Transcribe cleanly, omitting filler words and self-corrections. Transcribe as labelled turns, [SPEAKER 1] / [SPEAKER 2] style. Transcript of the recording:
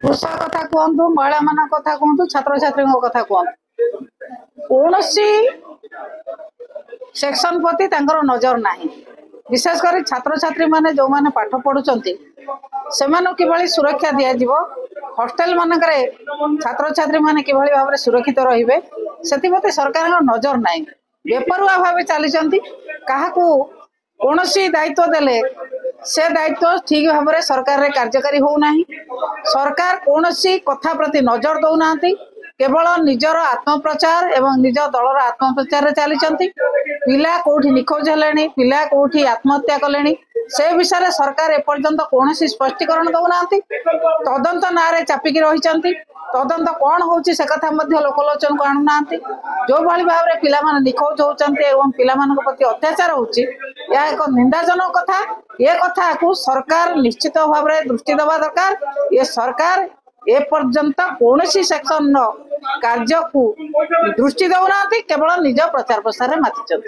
[SPEAKER 1] कृषक कथा कहतु महिला मान कथा कहतु छात्र छात्री कथा कहतु कौन सेक्शन प्रति नजर नहीं विशेषकर छात्र छात्री माने जो माने पाठ पढ़ुचंती सेमानु किभली सुरक्षा दिया जिवो हॉस्टल मानकरे छात्र छात्री माने किभली भाव सुरक्षित रहिबे सेतिमते सरकार नजर नहीं बेपरुआ भाव चली काहाकू कौनसी दायित्व देले से दायित्व ठीक भाव में सरकार रे कार्यकारी होना सरकार कौनसी कथा प्रति नजर दौना केवल निजर आत्मप्रचार एवं निज दलर आत्मप्रचार चली पिला कौटी निखोज हेले पिला कौटी आत्महत्या कले से विषय में सरकार एपर्यंत कौन स्पष्टीकरण दौना तदंत ना चापिकी रही तदंत कौन हो कथा लोकलोचन को आणुना जो भाई भाव में पिला निखोज होती पिला प्रति अत्याचार होची एक निंदाजनक कथा ये कथा को सरकार निश्चित भाव में दृष्टि देवा दरकार ये सरकार ए पर्यंत कौन सेक्शन कार्य को दृष्टि दौना केवल निज प्रचार प्रसार माति।